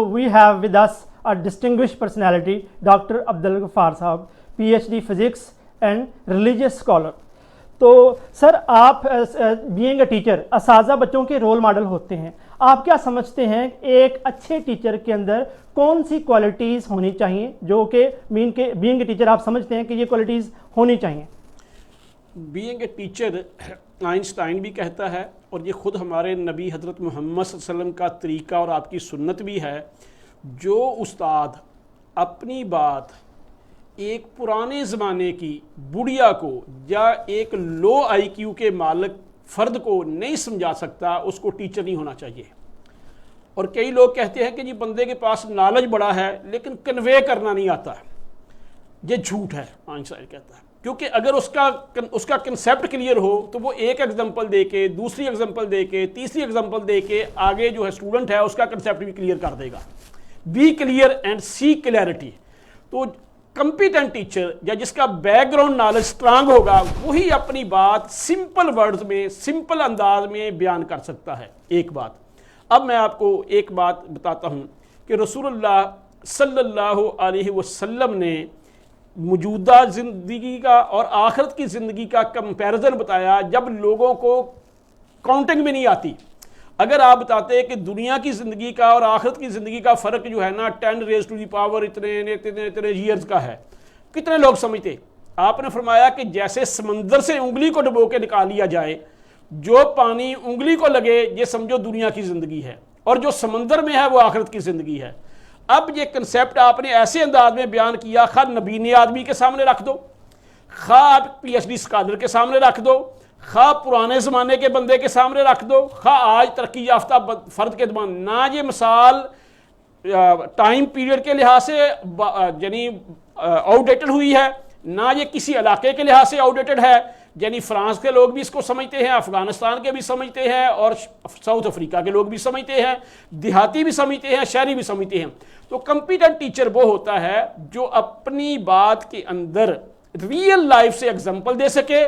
we have with us a distinguished personality, Dr. Abdul Ghaffar साहब, PhD physics and religious scholar. तो sir, आप being a teacher असाजा बच्चों के role model होते हैं। आप क्या समझते हैं एक अच्छे टीचर के अंदर कौन सी क्वालिटीज़ होनी चाहिए जो कि बीइंग ए टीचर आप समझते हैं कि ये क्वालिटीज़ होनी चाहिए? बीइंग ए टीचर, आइंस्टाइन भी कहता है और ये खुद हमारे नबी हज़रत मोहम्मद सल्लल्लाहु अलैहि वसल्लम का तरीका और आपकी सुन्नत भी है, जो उस्ताद अपनी बात एक पुराने ज़माने की बुढ़िया को या एक लो IQ के मालिक फ़र्द को नहीं समझा सकता, उसको टीचर नहीं होना चाहिए। और कई लोग कहते हैं कि जी बंदे के पास नॉलेज बड़ा है लेकिन कन्वे करना नहीं आता। ये झूठ है, आइंस्टाइन कहता है, क्योंकि अगर उसका कंसेप्ट क्लियर हो तो वो एक एग्जांपल दे के, दूसरी एग्जांपल दे के, तीसरी एग्जांपल दे के आगे जो है स्टूडेंट है उसका कंसेप्ट भी क्लियर कर देगा। Be clear and see clarity. तो कंपिटेंट टीचर या जिसका बैकग्राउंड नॉलेज स्ट्रांग होगा वही अपनी बात सिंपल वर्ड्स में, सिंपल अंदाज में बयान कर सकता है। एक बात, अब मैं आपको एक बात बताता हूँ कि रसूलुल्लाह सल्लल्लाहु अलैहि वसल्लम ने मौजूदा ज़िंदगी का और आखिरत की ज़िंदगी का कंपैरिजन बताया जब लोगों को काउंटिंग में नहीं आती। अगर आप बताते हैं कि दुनिया की ज़िंदगी का और आखिरत की ज़िंदगी का फ़र्क जो है ना 10 रेज़ टू दी पावर इतने ईयर्स का है, कितने लोग समझते? आपने फरमाया कि जैसे समंदर से उंगली को डुबो के निकाल लिया जाए, जो पानी उंगली को लगे ये समझो दुनिया की ज़िंदगी है, और जो समंदर में है वो आखिरत की ज़िंदगी है। अब ये कंसेप्ट आपने ऐसे अंदाज में बयान किया, खा नबीने आदमी के सामने रख दो, खा आप PhD स्कॉलर के सामने रख दो, खा पुराने ज़माने के बंदे के सामने रख दो, खा आज तरक्की याफ्ता फ़र्द के दमान, ना ये मिसाल टाइम पीरियड के लिहाज से यानी आउटडेटेड हुई है, ना ये किसी इलाके के लिहाज से आउटडेटेड है। यानी फ्रांस के लोग भी इसको समझते हैं, अफगानिस्तान के भी समझते हैं, और साउथ अफ्रीका के लोग भी समझते हैं, देहाती भी समझते हैं, शहरी भी समझते हैं। तो कंपिटेंट टीचर वो होता है जो अपनी बात के अंदर रियल लाइफ से एग्जांपल दे सके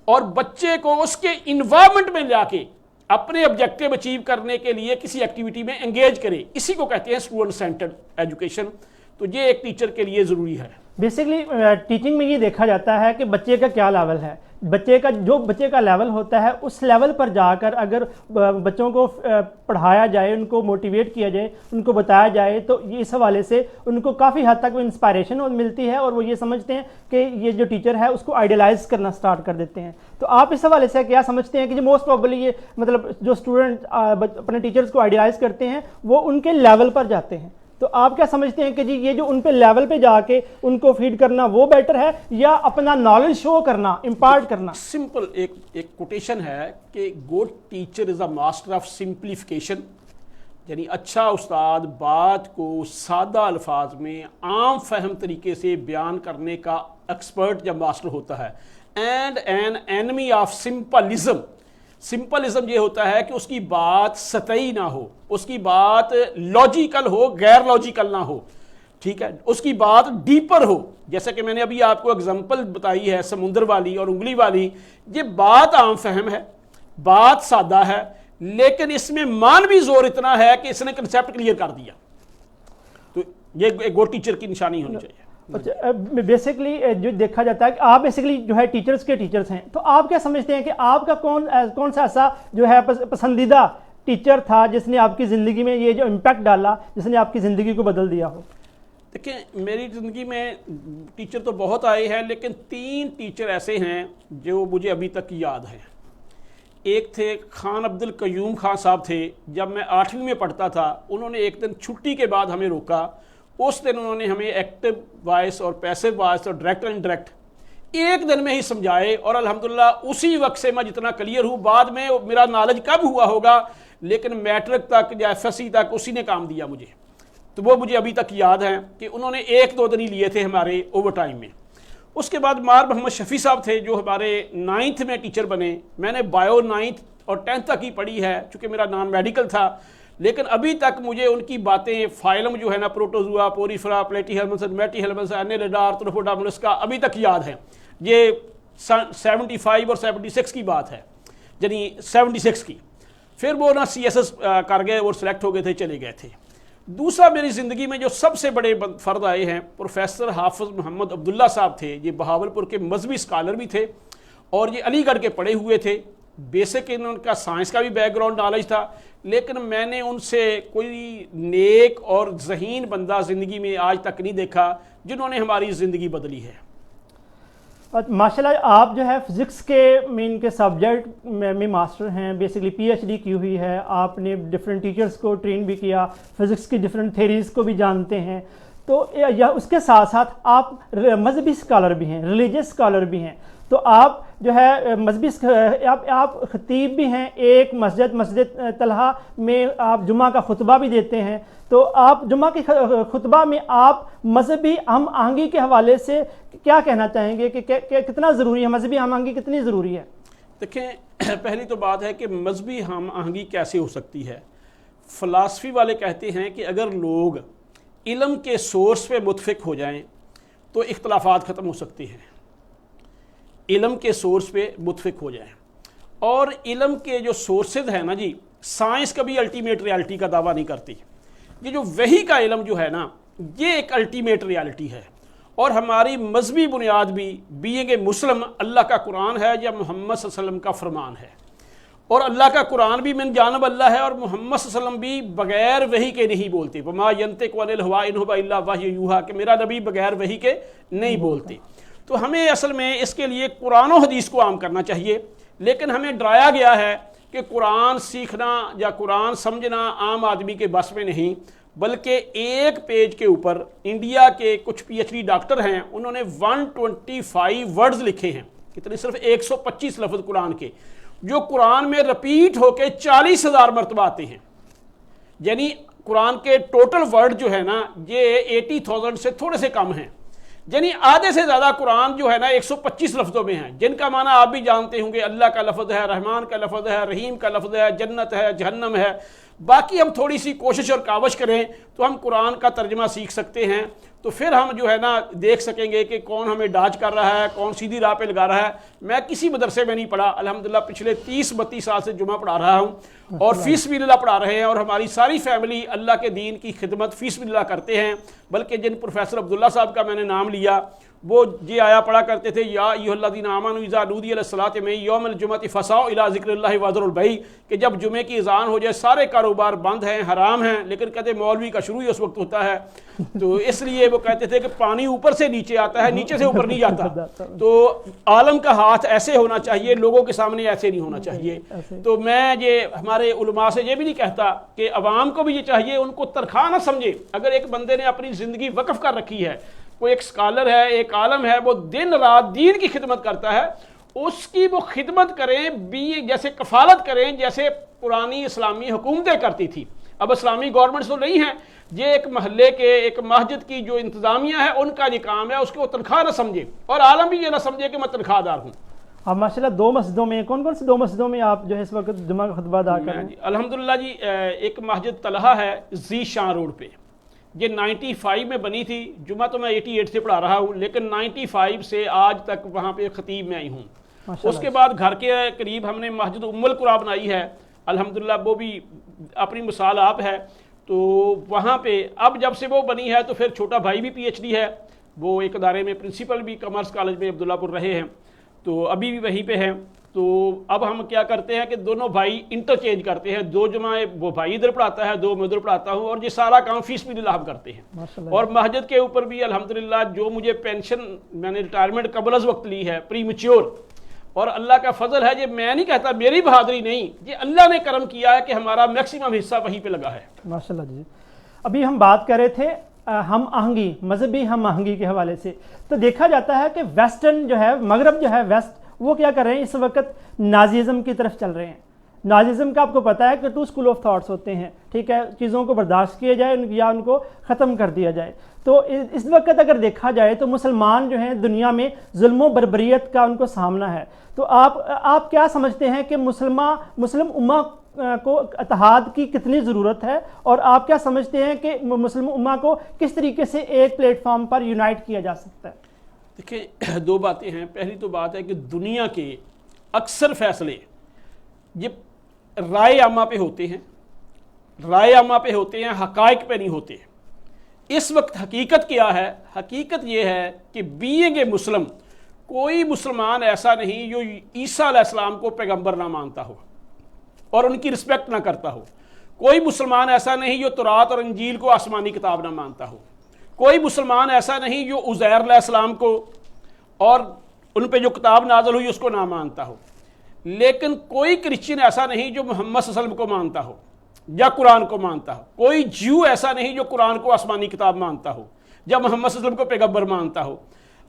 और बच्चे को उसके इन्वायरमेंट में लाके अपने ऑब्जेक्टिव अचीव करने के लिए किसी एक्टिविटी में एंगेज करे। इसी को कहते हैं स्टूडेंट सेंटर्ड एजुकेशन। तो ये एक टीचर के लिए ज़रूरी है। बेसिकली टीचिंग में ये देखा जाता है कि बच्चे का क्या लेवल है, बच्चे का लेवल होता है उस लेवल पर जाकर अगर बच्चों को पढ़ाया जाए, उनको मोटिवेट किया जाए, उनको बताया जाए, तो ये इस हवाले से उनको काफ़ी हद तक वो इंस्पायरेशन मिलती है और वो ये समझते हैं कि ये जो टीचर है उसको आइडियलाइज करना स्टार्ट कर देते हैं। तो आप इस हवाले से क्या समझते हैं कि जो मोस्ट प्रॉब्ली ये मतलब जो स्टूडेंट अपने टीचर्स को आइडियलाइज करते हैं वो उनके लेवल पर जाते हैं? तो आप क्या समझते हैं कि जी ये जो उन पे लेवल पे जाके उनको फीड करना वो बेटर है या अपना नॉलेज शो करना, इम्पार्ट करना? सिंपल एक कोटेशन है कि good teacher is a master of simplification. यानी अच्छा उस्ताद बात को सादा अल्फाज में आम फहम तरीके से बयान करने का एक्सपर्ट या मास्टर होता है। एंड एन एनमी ऑफ सिंपलिज्म, सिंपलिज्म ये होता है कि उसकी बात सतही ना हो, उसकी बात लॉजिकल हो, गैर लॉजिकल ना हो, ठीक है, उसकी बात डीपर हो। जैसे कि मैंने अभी आपको एग्जांपल बताई है समुंदर वाली और उंगली वाली, ये बात आम फहम है, बात सादा है, लेकिन इसमें मानवी जोर इतना है कि इसने कंसेप्ट क्लियर कर दिया। तो ये एक गुड टीचर की निशानी होनी चाहिए। बेसिकली जो देखा जाता है कि आप बेसिकली जो है टीचर्स के टीचर्स हैं, तो आप क्या समझते हैं कि आपका कौन सा ऐसा जो है पसंदीदा टीचर था जिसने आपकी ज़िंदगी में ये जो इम्पैक्ट डाला, जिसने आपकी ज़िंदगी को बदल दिया हो? देखिए, मेरी ज़िंदगी में टीचर तो बहुत आए हैं, लेकिन 3 टीचर ऐसे हैं जो मुझे अभी तक याद हैं। एक थे खान अब्दुल कयूम खान साहब थे। जब मैं 8वीं में पढ़ता था, उन्होंने एक दिन छुट्टी के बाद हमें रोका। उस दिन उन्होंने हमें एक्टिव वॉइस और पैसिव वॉइस और डायरेक्ट एंड इनडायरेक्ट एक दिन में ही समझाए, और अल्हम्दुलिल्लाह उसी वक्त से मैं जितना क्लियर हूँ, बाद में मेरा नॉलेज कब हुआ होगा, लेकिन मैट्रिक तक या FSC तक उसी ने काम दिया मुझे। तो वो मुझे अभी तक याद है कि उन्होंने 1-2 दिन ही लिए थे हमारे ओवर टाइम में। उसके बाद मार मोहम्मद शफी साहब थे जो हमारे 9th में टीचर बने। मैंने बायो 9th और 10th तक ही पढ़ी है चूँकि मेरा नॉन मेडिकल था, लेकिन अभी तक मुझे उनकी बातें, फाइलम जो है ना, प्रोटोजुआ, पोरीफरा, प्लेटीहेल्मस, मेटीहेल्मस, एनेलिडार, त्रोफोडा मोलस्का, अभी तक याद है। ये 75 और 76 की बात है, यानी 76 की। फिर वो ना CSS कर गए और सिलेक्ट हो गए थे, चले गए थे। दूसरा, मेरी ज़िंदगी में जो सबसे बड़े फ़र्द आए हैं, प्रोफेसर हाफिज़ मोहम्मद अब्दुल्ला साहब थे। ये बहावलपुर के मजहबी स्कॉलर भी थे और ये अलीगढ़ के पढ़े हुए थे। बेसिक इनका साइंस का भी बैकग्राउंड नॉलेज था, लेकिन मैंने उनसे कोई नेक और ज़हीन बंदा ज़िंदगी में आज तक नहीं देखा जिन्होंने हमारी ज़िंदगी बदली है। माशाल्लाह, आप जो है फिज़िक्स के मेन के सब्जेक्ट में मास्टर हैं, बेसिकली पीएचडी की हुई है। आपने डिफरेंट टीचर्स को ट्रेन भी किया, फिज़िक्स की डिफरेंट थेरीज़ को भी जानते हैं। तो या उसके साथ साथ आप मजहबी स्कॉलर भी हैं, रिलीजियस स्कॉलर भी हैं। तो आप जो है मजहबी आप खतीब भी हैं। एक मस्जिद तलहा में आप जुमा का खुतबा भी देते हैं। तो आप जुमा के खुतबा में आप मजहबी हम आहंगी के हवाले से क्या कहना चाहेंगे कि कितना ज़रूरी है, मजहबी हम आहंगी कितनी ज़रूरी है? देखें, पहली तो बात है कि मजहबी हम आहंगी कैसे हो सकती है। फ़िलासफ़ी वाले कहते हैं कि अगर लोग इल्म के सोर्स पे मुतफिक हो जाएं तो इख्तलाफात ख़त्म हो सकते हैं। इल्म के सोर्स पे मुतफिक हो जाएं, और इल्म के जो सोर्सेज हैं ना जी, साइंस कभी अल्टीमेट रियलिटी का दावा नहीं करती। ये जो वही का इल्म जो है ना, ये एक अल्टीमेट रियलिटी है। और हमारी मजहबी बुनियाद भी बीइंग ए मुस्लिम अल्लाह का कुरान है या मोहम्मद सल्लल्लाहु अलैहि वसल्लम का फरमान है। और अल्लाह का कुरान भी मिन जानब अल्लाह है, और मोहम्मद सल्लल्लाहु अलैहि वसल्लम भी बगैर वही के नहीं बोलते। वमा यंतिकु अनिल हवा इन हुवा इल्ला वह्युन यूहा, कि मेरा नबी बगैर वही के नहीं बोलते। तो हमें असल में इसके लिए कुरान और हदीस को आम करना चाहिए। लेकिन हमें डराया गया है कि कुरान सीखना या कुरान समझना आम आदमी के बस में नहीं, बल्कि एक पेज के ऊपर इंडिया के कुछ पीएचडी डॉक्टर हैं, उन्होंने 125 वर्ड्स लिखे हैं। कितने? सिर्फ 125 लफ्ज़ कुरान के, जो कुरान में रिपीट होके 40,000 मरतबा आते हैं। यानी कुरान के टोटल वर्ड जो है ना, ये 80,000 से थोड़े से कम हैं। यानी आधे से ज़्यादा कुरान जो है ना 125 लफ्ज़ों में है, जिनका माना आप भी जानते होंगे। अल्लाह का लफ्ज़ है, रहमान का लफ्ज़ है, रहीम का लफ्ज़ है, जन्नत है, जहन्नम है। बाकी हम थोड़ी सी कोशिश और कावश करें तो हम कुरान का तर्जमा सीख सकते हैं। तो फिर हम जो है ना देख सकेंगे कि कौन हमें डाज कर रहा है, कौन सीधी राह पे लगा रहा है। मैं किसी मदरसे में नहीं पढ़ा, अल्हम्दुलिल्लाह पिछले 30-32 साल से जुमा पढ़ा रहा हूँ और फी सबिलिल्लाह पढ़ा रहे हैं। और हमारी सारी फैमिली अल्लाह के दीन की खिदमत फी सबिलिल्लाह करते हैं। बल्कि जिन प्रोफेसर अब्दुल्ला साहब का मैंने नाम लिया, वो ये आया पढ़ा करते थे, या अय्युहल्लज़ीना आमनू इज़ा नूदिया लिस्सलाति मिन यौमिल जुमअति फसाउ इला ज़िक्रिल्लाहि वज़रुल बैअ, कि जब जुमे की अज़ान हो जाए सारे कारोबार बंद हैं, हराम हैं। लेकिन कहते मौलवी का शुरू ही उस वक्त होता है, तो इसलिए वो कहते थे कि पानी ऊपर से नीचे आता है, नीचे से ऊपर नहीं जाता। तो आलम का हाथ ऐसे होना चाहिए, लोगों के सामने ऐसे नहीं होना चाहिए। तो मैं ये हमारे उलमा से ये भी नहीं कहता कि अवाम को भी ये चाहिए, उनको तनख्वाह ना समझे। अगर एक बंदे ने अपनी ज़िंदगी वक्फ कर रखी है, कोई एक स्कॉलर है, एक आलम है, वो दिन रात दीन की खिदमत करता है, उसकी वो खिदमत करें भी, जैसे कफालत करें जैसे पुरानी इस्लामी हुकूमतें करती थी। अब इस्लामी गवर्नमेंट्स तो नहीं है, ये एक महल्ले के, एक मस्जिद की जो इंतजामिया है, उनका ये काम है। उसकी वो तनख्वाह ना समझे, और आलम भी ये ना समझे कि मैं तनख्वाहदार हूँ। आप माशाल्लाह 2 मस्जिदों में, कौन कौन सी 2 मस्जिदों में आप जो है इस वक्त जुमा का खुतबा अदा कर रहे हैं? अल्हम्दुलिल्लाह जी, एक मस्जिद तलहा है जी शाह रोड पे, ये 95 में बनी थी। जुमा तो मैं 88 से पढ़ा रहा हूँ, लेकिन 95 से आज तक वहाँ पे खतीब में आई हूँ। उसके बाद घर के करीब हमने मस्जिद उम्मुल कुरा बनाई है, अल्हम्दुलिल्लाह वो भी अपनी मिसाल आप है। तो वहाँ पे अब जब से वो बनी है, तो फिर छोटा भाई भी पीएचडी है, वो एक अदारे में प्रिंसिपल भी कॉमर्स कॉलेज में अब्दुल्लापुर रहे हैं, तो अभी भी वहीं पे हैं। तो अब हम क्या करते हैं कि दोनों भाई इंटरचेंज करते हैं, 2 जुमा वो भाई इधर पढ़ाता है, 2 मैं उधर पढ़ाता हूँ, और ये सारा काम फीस भी हम करते हैं। और मस्जिद के ऊपर भी अल्हम्दुलिल्लाह जो मुझे पेंशन मैंने रिटायरमेंट कबल अज़ वक्त ली है, प्री मैच्योर, और अल्लाह का फजल है, ये मैं नहीं कहता मेरी बहादुरी नहीं, ये अल्लाह ने करम किया है कि हमारा मैक्सिमम हिस्सा वहीं पे लगा है। माशाल्लाह जी। अभी हम बात कर रहे थे हम आहंगी, मजहबी हम आहंगी के हवाले से। तो देखा जाता है कि वेस्टर्न जो है, मगरब जो है, वेस्ट, वो क्या कर रहे हैं इस वक्त? नाज़िज़्म की तरफ चल रहे हैं। नाज़िज़्म का आपको पता है कि 2 स्कूल ऑफ थॉट्स होते हैं, ठीक है? चीज़ों को बर्दाश्त किया जाए या उनको ख़त्म कर दिया जाए। तो इस वक्त अगर देखा जाए तो मुसलमान जो हैं दुनिया में जुल्म बर्बरियत का उनको सामना है। तो आप क्या समझते हैं कि मुस्लिम उम्मा को इत्तेहाद की कितनी ज़रूरत है, और आप क्या समझते हैं कि मुस्लिम उम्मा को किस तरीके से एक प्लेटफॉर्म पर यूनाइट किया जा सकता है? देखिए, 2 बातें हैं। पहली तो बात है कि दुनिया के अक्सर फैसले ये राय आमा पे होते हैं, राय आमा पे होते हैं, हकाइक पे नहीं होते। इस वक्त हकीकत क्या है? हकीकत ये है कि बीइंग ए मुस्लिम, कोई मुसलमान ऐसा नहीं जो ईसा अलैहिस्सलाम को पैगंबर ना मानता हो और उनकी रिस्पेक्ट ना करता हो। कोई मुसलमान ऐसा नहीं जो तौरात और इंजील को आसमानी किताब ना मानता हो। कोई मुसलमान ऐसा नहीं जो उज़ैर अलैहिस्सलाम को और उन पे जो किताब नाज़िल हुई उसको ना मानता हो। लेकिन कोई क्रिश्चियन ऐसा नहीं जो मोहम्मद सल्लल्लाहु अलैहि वसल्लम को मानता हो या कुरान को मानता हो। कोई ज्यू ऐसा नहीं जो कुरान को आसमानी किताब मानता हो या मोहम्मद सल्लल्लाहु अलैहि वसल्लम को पैगंबर मानता हो।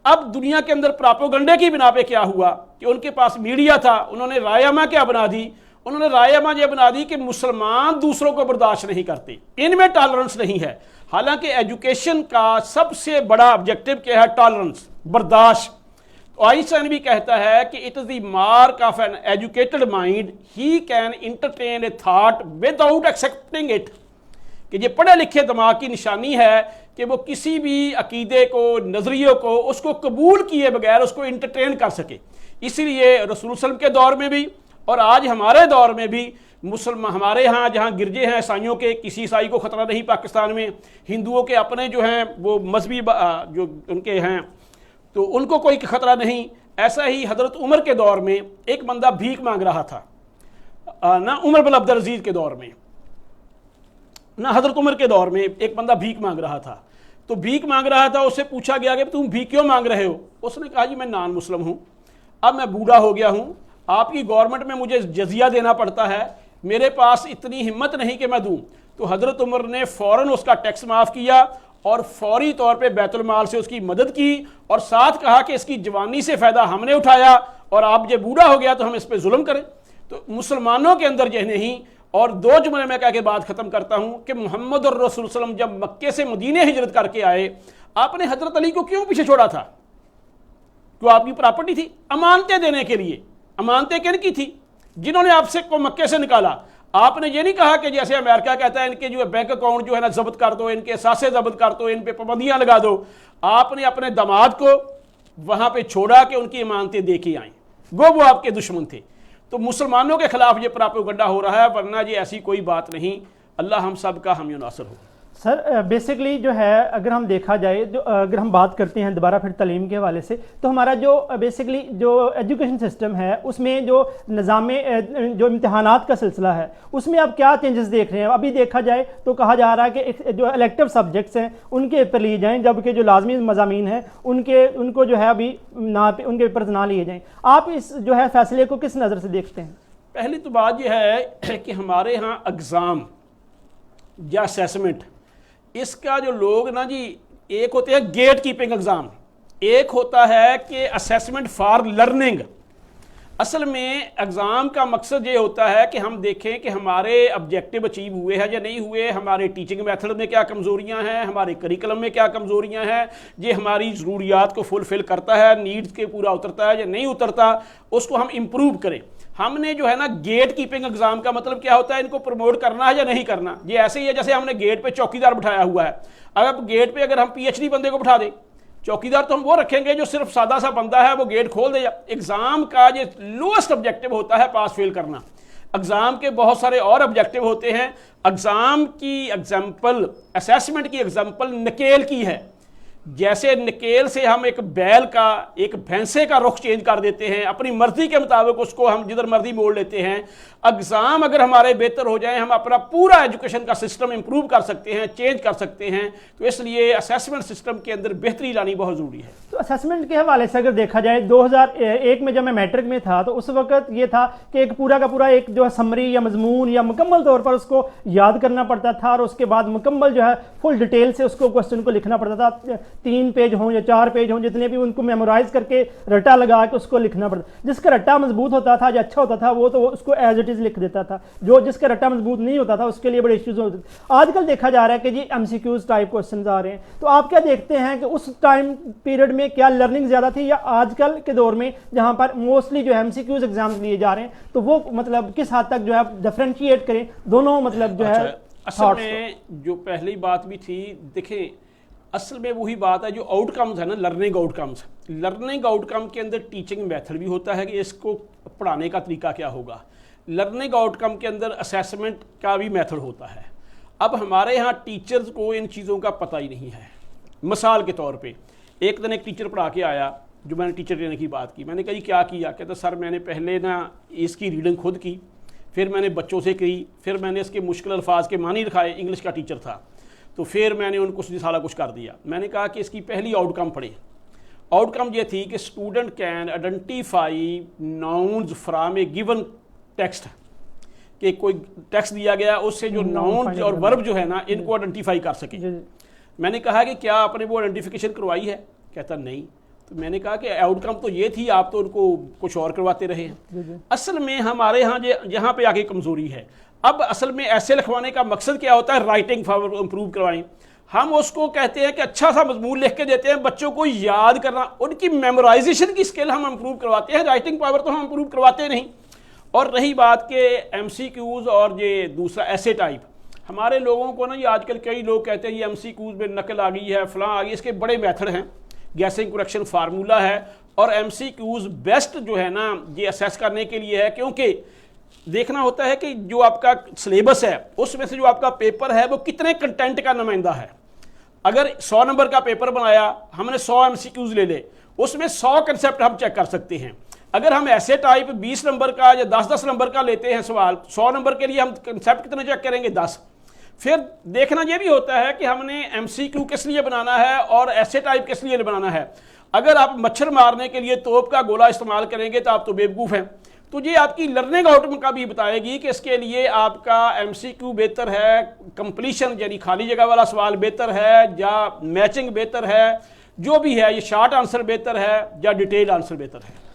अब दुनिया के अंदर प्रोपेगेंडे की बिना पे क्या हुआ कि उनके पास मीडिया था, उन्होंने रायमा क्या बना दी? उन्होंने रायमा ये बना दी कि मुसलमान दूसरों को बर्दाश्त नहीं करते, इनमें टॉलरेंस नहीं है। हालांकि एजुकेशन का सबसे बड़ा ऑब्जेक्टिव क्या है? टॉलरेंस, बर्दाश्त। तो आइंस्टाइन भी कहता है कि it is the mark of an educated mind, he can entertain A thought without accepting it, कि ये पढ़े लिखे दिमाग की निशानी है कि वो किसी भी अकीदे को, नजरिए को, उसको कबूल किए बगैर उसको इंटरटेन कर सके। इसीलिए रसूल सल्लल्लाहु अलैहि वसल्लम के दौर में भी और आज हमारे दौर में भी मुसलमान, हमारे यहाँ जहाँ गिरजे हैं ईसाइयों के, किसी ईसाई को ख़तरा नहीं पाकिस्तान में। हिंदुओं के अपने जो हैं वो मजहबी जो उनके हैं तो उनको कोई ख़तरा नहीं। ऐसा ही हज़रत उमर के दौर में एक बंदा भीख मांग रहा था, ना उमर बिन अब्दुल अजीज़ के दौर में, ना हज़रत उमर के दौर में एक बंदा भीख मांग रहा था। तो भीख मांग रहा था, उससे पूछा गया कि तुम भीख क्यों मांग रहे हो? उसने कहा जी मैं नॉन मुस्लिम हूँ, अब मैं बूढ़ा हो गया हूँ, आपकी गवर्नमेंट में मुझे जजिया देना पड़ता है, मेरे पास इतनी हिम्मत नहीं कि मैं दूं। तो हज़रत उमर ने फ़ौरन उसका टैक्स माफ़ किया और फौरी तौर पे बैतुल माल से उसकी मदद की और साथ कहा कि इसकी जवानी से फ़ायदा हमने उठाया और आप जब बूढ़ा हो गया तो हम इस पर जुल्म करें। तो मुसलमानों के अंदर यह नहीं। और दो जुमले में कह के बात ख़त्म करता हूँ कि मोहम्मद और रसूल सल्लल्लाहु अलैहि वसल्लम जब मक्के से मदीने हिजरत करके आए, आपने हज़रत अली को क्यों पीछे छोड़ा था? क्यों आपकी प्रॉपर्टी थी अमानतें देने के लिए। अमानतें किन की थी? जिन्होंने आपसे को मक्के से निकाला। आपने ये नहीं कहा कि जैसे अमेरिका कहता है इनके जो बैंक अकाउंट जो है ना जब्त कर दो, इनके सासे जब्त कर दो, इन पे पाबंदियां लगा दो। आपने अपने दामाद को वहां पे छोड़ा कि उनकी अमानतें दे के आए, गो वो आपके दुश्मन थे। तो मुसलमानों के खिलाफ ये प्रोपेगेंडा हो रहा है, वरना ये ऐसी कोई बात नहीं। अल्लाह हम सब का हम नासर हो। सर बेसिकली जो है अगर हम देखा जाए, जो अगर हम बात करते हैं दोबारा फिर तालीम के हवाले से, तो हमारा जो बेसिकली जो एजुकेशन सिस्टम है उसमें जो निज़ाम जो इम्तहानात का सिलसिला है उसमें आप क्या चेंजेस देख रहे हैं? अभी देखा जाए तो कहा जा रहा है कि जो इलेक्टिव सब्जेक्ट्स हैं उनके ऊपर लिए जाएँ, जबकि जो लाजमी मज़ामीन हैं उनको जो है अभी ना उनके ऊपर ना लिए जाएँ। आप इस जो है फैसले को किस नज़र से देखते हैं? पहली तो बात यह है कि हमारे यहाँ एग्ज़ाम या असेसमेंट, इसका जो लोग ना जी, एक होते हैं गेट कीपिंग एग्जाम, एक होता है कि असेसमेंट फॉर लर्निंग। असल में एग्ज़ाम का मकसद ये होता है कि हम देखें कि हमारे ऑब्जेक्टिव अचीव हुए हैं या नहीं हुए, हमारे टीचिंग मेथड में क्या कमज़ोरियां हैं, हमारे करिकुलम में क्या कमज़ोरियां हैं, ये हमारी ज़रूरियात को फुलफ़िल करता है, नीड्स के पूरा उतरता है या नहीं उतरता, उसको हम इम्प्रूव करें। हमने जो है ना गेट कीपिंग एग्जाम का मतलब क्या होता है, इनको प्रमोट करना है या नहीं करना। ये ऐसे ही है जैसे हमने गेट पे चौकीदार बिठाया हुआ है। अब गेट पे अगर हम पीएचडी बंदे को बिठा दें, चौकीदार तो हम वो रखेंगे जो सिर्फ सादा सा बंदा है, वो गेट खोल दे। एग्जाम का ये लोएस्ट ऑब्जेक्टिव होता है पास फेल करना। एग्जाम के बहुत सारे और ऑब्जेक्टिव होते हैं। एग्जाम की एग्जाम्पल, असेसमेंट की एग्जाम्पल नकेल की है। जैसे नकेल से हम एक बैल का, एक भैंसे का रुख चेंज कर देते हैं, अपनी मर्जी के मुताबिक उसको हम जिधर मर्जी मोड़ लेते हैं। एग्जाम अगर हमारे बेहतर हो जाए, हम अपना पूरा एजुकेशन का सिस्टम इंप्रूव कर सकते हैं, चेंज कर सकते हैं। तो इसलिए असेसमेंट सिस्टम के अंदर बेहतरी लानी बहुत ज़रूरी है। तो असेसमेंट के हवाले से अगर देखा जाए, 2001 में जब मैं मैट्रिक में था तो उस वक्त ये था कि एक पूरा का पूरा एक जो है समरी या मजमून या मुकम्मल तौर पर उसको याद करना पड़ता था और उसके बाद मुकम्मल जो है फुल डिटेल से उसको क्वेश्चन को लिखना पड़ता था। 3 पेज हों या 4 पेज हों, जितने भी उनको मेमोराइज करके रट्टा लगा के उसको लिखना पड़ता। जिसका रट्टा मजबूत होता था या अच्छा होता था वो तो उसको एज इट इज़ लिख देता था, जो जिसका रट्टा मजबूत नहीं होता था उसके लिए बड़े इश्यूज होते थे। आजकल देखा जा रहा है कि जी एमसीक्यूज टाइप क्वेश्चन आ रहे हैं। तो आप क्या देखते हैं कि उस टाइम पीरियड में क्या लर्निंग ज़्यादा थी या आजकल के दौर में जहाँ पर मोस्टली जो है एमसीक्यूज एग्जाम्स लिए जा रहे हैं, तो वो मतलब किस हद तक जो है डिफरेंशिएट करें दोनों मतलब जो है? असल में जो पहली बात भी थी, देखें असल में वही बात है जो आउटकम्स है ना, लर्निंग आउटकम्स। लर्निंग आउटकम के अंदर टीचिंग मेथड भी होता है कि इसको पढ़ाने का तरीका क्या होगा। लर्निंग आउटकम के अंदर असेसमेंट का भी मेथड होता है। अब हमारे यहाँ टीचर्स को इन चीज़ों का पता ही नहीं है। मिसाल के तौर पे एक दिन एक टीचर पढ़ा के आया, जो मैंने टीचर ट्रेनर की बात की, मैंने कहा जी क्या किया? कहता सर मैंने पहले ना इसकी रीडिंग खुद की, फिर मैंने बच्चों से की, फिर मैंने इसके मुश्किल अल्फाज के मानी लिखाए, इंग्लिश का टीचर था, तो फिर मैंने उनको सारा कुछ कर दिया। मैंने कहा कि इसकी पहली आउटकम पढ़े। आउटकम ये थी कि student can identify nouns from A given text, कि कोई टेक्स्ट दिया गया उससे जो नाउन और वर्ब जो है ना इनको आइडेंटिफाई कर सके। मैंने कहा कि क्या आपने वो आइडेंटिफिकेशन करवाई है? कहता नहीं। तो मैंने कहा कि आउटकम तो ये थी, आप तो उनको कुछ और करवाते रहे हैं। असल में हमारे यहाँ यहाँ पे आगे कमज़ोरी है। अब असल में ऐसे लिखवाने का मकसद क्या होता है? राइटिंग इंप्रूव करवाएं। हम उसको कहते हैं कि अच्छा सा मजमून लिख के देते हैं, बच्चों को याद करना, उनकी मेमोराइजेशन की स्किल हम इंप्रूव करवाते हैं, राइटिंग पावर तो हम इंप्रूव करवाते नहीं। और रही बात के MCQs और ये दूसरा ऐसे टाइप, हमारे लोगों को ना ये आजकल कई लोग कहते हैं ये MCQs में नकल आ गई है, फलां आ गई, इसके बड़े मेथड हैं, गैसिंग करेक्शन फार्मूला है। और MCQs बेस्ट जो है ना ये असेस करने के लिए है, क्योंकि देखना होता है कि जो आपका सिलेबस है उसमें से जो आपका पेपर है वो कितने कंटेंट का नुमाइंदा है। अगर 100 नंबर का पेपर बनाया, हमने 100 MCQs ले ले, उसमें 100 कंसेप्ट हम चेक कर सकते हैं। अगर हम ऐसे टाइप 20 नंबर का या 10-10 नंबर का लेते हैं सवाल, 100 नंबर के लिए हम कंसेप्ट कितने चेक करेंगे? 10। फिर देखना यह भी होता है कि हमने MCQ किस लिए बनाना है और ऐसे टाइप किस लिए बनाना है। अगर आप मच्छर मारने के लिए तोप का गोला इस्तेमाल करेंगे तो आप तो बेवकूफ़ हैं। तो ये आपकी लर्निंग आउटकम का भी बताएगी कि इसके लिए आपका MCQ बेहतर है, कंप्लीशन यानी खाली जगह वाला सवाल बेहतर है, या मैचिंग बेहतर है, जो भी है, ये शॉर्ट आंसर बेहतर है या डिटेल आंसर बेहतर है।